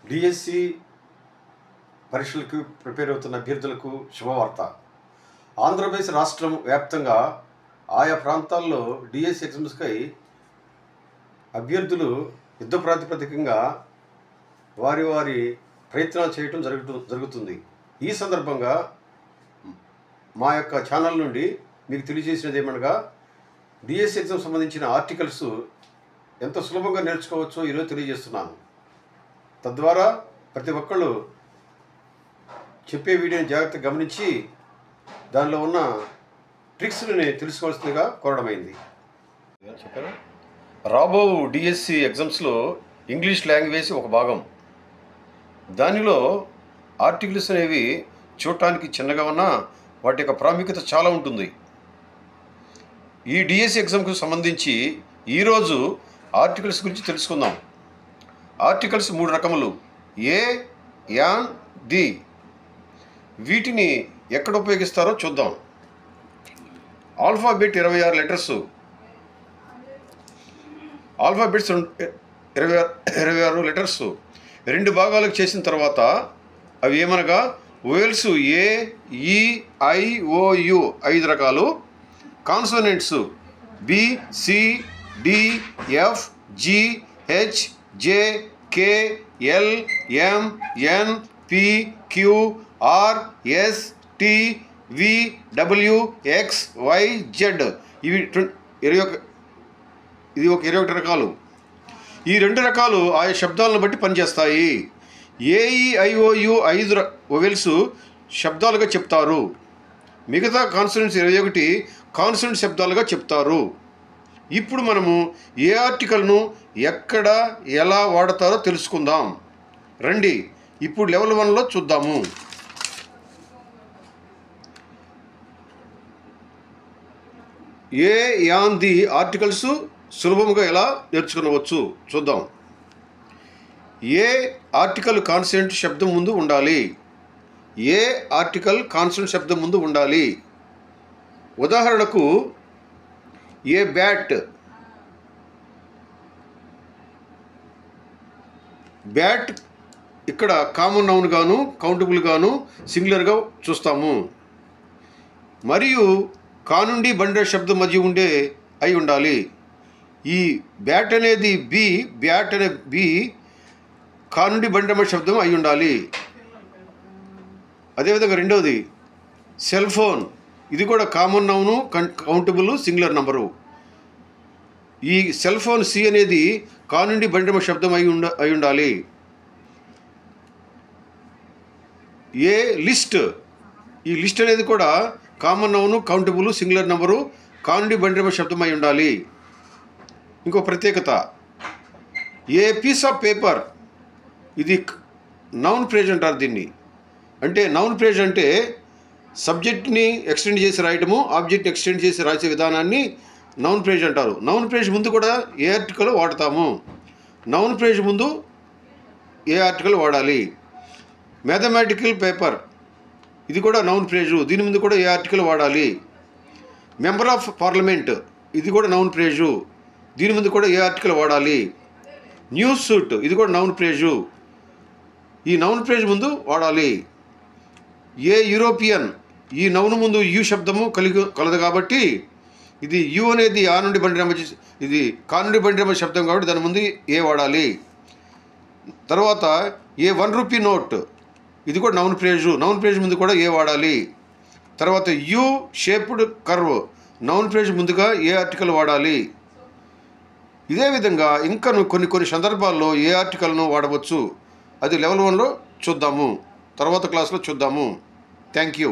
DSC పరీక్షలకు prepare అవుతున్న అభ్యర్థులకు శుభవార్త. ఆంధ్రప్రదేశ్ రాష్ట్రం వ్యాప్తంగా ఆయా ప్రాంతాల్లో డిఎస్సి ఎగ్జామ్స్కై అభ్యర్థులు యుద్ధ ప్రాతిపదికంగా వారి ప్రయత్నాలు చేయటం జరుగుతుంది. ఈ సందర్భంగా మా యొక్క ఛానల్ నుండి మీకు తెలియజేసినది ఏమనగా, డిఎస్సి ఎగ్జామ్ సంబంధించిన ఆర్టికల్స్ ఎంత సులభంగా నేర్చుకోవచ్చో ఈరోజు తెలియజేస్తున్నాను. తద్వారా ప్రతి ఒక్కళ్ళు చెప్పే వీడియోని జాగ్రత్తగా గమనించి దానిలో ఉన్న ట్రిక్స్ని తెలుసుకోవాల్సిందిగా కోరడమైంది. రాబో డిఎస్సి ఎగ్జామ్స్లో ఇంగ్లీష్ లాంగ్వేజ్ ఒక భాగం. దానిలో ఆర్టికల్స్ అనేవి చూడటానికి చిన్నగా ఉన్నా వాటి యొక్క ప్రాముఖ్యత చాలా ఉంటుంది. ఈ డిఎస్సి ఎగ్జామ్కు సంబంధించి ఈరోజు ఆర్టికల్స్ గురించి తెలుసుకుందాం. ఆర్టికల్స్ 3 రకములు: ఏ, యాన్, ది. వీటిని ఎక్కడ ఉపయోగిస్తారో చూద్దాం. Alphabet 26 letters. ఆల్ఫాబెట్స్ 26 లెటర్స్ 2 భాగాలకు చేసిన తర్వాత అవి ఏమనగా వోయల్స్ ఏ, ఈ, ఐ, ఓ, యు 5 రకాలు, consonants B, C, D, F, G, H, J, K, L, M, N, P, Q, R, S, T, V, W, X, Y, Z. ఇవి 21 రకాలు. ఈ 2 రకాలు ఆయా శబ్దాలను బట్టి పనిచేస్తాయి. ఏఈఐఓయు 5 వొవెల్స్ శబ్దాలుగా చెప్తారు. మిగతా కాన్సోనెంట్స్ 21 కాన్సోనెంట్ శబ్దాలుగా చెప్తారు. ఇప్పుడు మనము ఏ ఆర్టికల్ను ఎక్కడ ఎలా వాడతారో తెలుసుకుందాం. రండి, ఇప్పుడు లెవెల్ 1లో చూద్దాము. ఏ, యాన్, ది ఆర్టికల్స్ సులభంగా ఎలా నేర్చుకునవచ్చు చూద్దాం. ఏ ఆర్టికల్ కాన్సోనెంట్ శబ్దం ముందు ఉండాలి. ఏ ఆర్టికల్ కాన్సోనెంట్ శబ్దం ముందు ఉండాలి. ఉదాహరణకు ఏ బ్యాట్. బ్యాట్ ఇక్కడ కామన్ నౌన్ గాను, కౌంటబుల్ గాను, సింగులర్గా చూస్తాము. మరియు కా నుండి బండే శబ్దం మధ్య ఉండే అయి ఉండాలి. ఈ బ్యాట్ అనేది బి, బ్యాట్ అనే బి కా నుండి బండే శబ్దం అయి ఉండాలి. అదేవిధంగా రెండవది సెల్ ఫోన్. ఇది కూడా common noun, countable, singular number. ఈ సెల్ ఫోన్ సి అనేది కా నుండి బండిమ శబ్దం అయి ఉండాలి. ఏ లిస్ట్. ఈ లిస్ట్ అనేది కూడా common noun, countable, singular number, కా నుండి బండిమ శబ్దం అయి ఉండాలి. ఇంకో ప్రత్యేకత ఏ పీస్ ఆఫ్ పేపర్. ఇది నౌన్ ఫ్రేజ్ అంటారు దీన్ని. అంటే నౌన్ ఫ్రేజ్ అంటే సబ్జెక్ట్ని ఎక్స్టెండ్ చేసి రాయటము, ఆబ్జెక్ట్ని ఎక్స్టెండ్ చేసి రాసే విధానాన్ని నౌన్ ఫ్రేజ్ అంటారు. నౌన్ ఫ్రేజ్ ముందు కూడా ఏ ఆర్టికల్ వాడతాము. నౌన్ ఫ్రేజ్ ముందు ఏ ఆర్టికల్ వాడాలి. Mathematical paper. ఇది కూడా నౌన్ ఫ్రేజు. దీని ముందు కూడా ఏ ఆర్టికల్ వాడాలి. Member of parliament. ఇది కూడా నౌన్ ఫ్రేజు. దీని ముందు కూడా ఏ ఆర్టికల్ వాడాలి. News suit. ఇది కూడా నౌన్ ఫ్రేజు. ఈ నౌన్ ఫ్రేజ్ ముందు వాడాలి. ఏ యూరోపియన్. ఈ నౌన్ ముందు యు శబ్దము కలదు కాబట్టి ఇది యు అనేది ఆ నుండి బండిరమ్మ, ఇది కా నుండి బండిరమ్మ శబ్దం కాబట్టి దాని ముందు ఏ వాడాలి. తర్వాత ఏ 1 రూపీ నోట్. ఇది కూడా నౌన్ ఫ్రేజు. నౌన్ ఫ్రేజ్ ముందు కూడా ఏ వాడాలి. తర్వాత you shaped curve. Noun phrase ముందుగా ఏ ఆర్టికల్ వాడాలి. ఇదే విధంగా ఇంకా కొన్ని సందర్భాల్లో ఏ ఆర్టికల్ను వాడవచ్చు. అది లెవెల్ 1లో చూద్దాము, తర్వాత క్లాస్లో చూద్దాము. Thank you.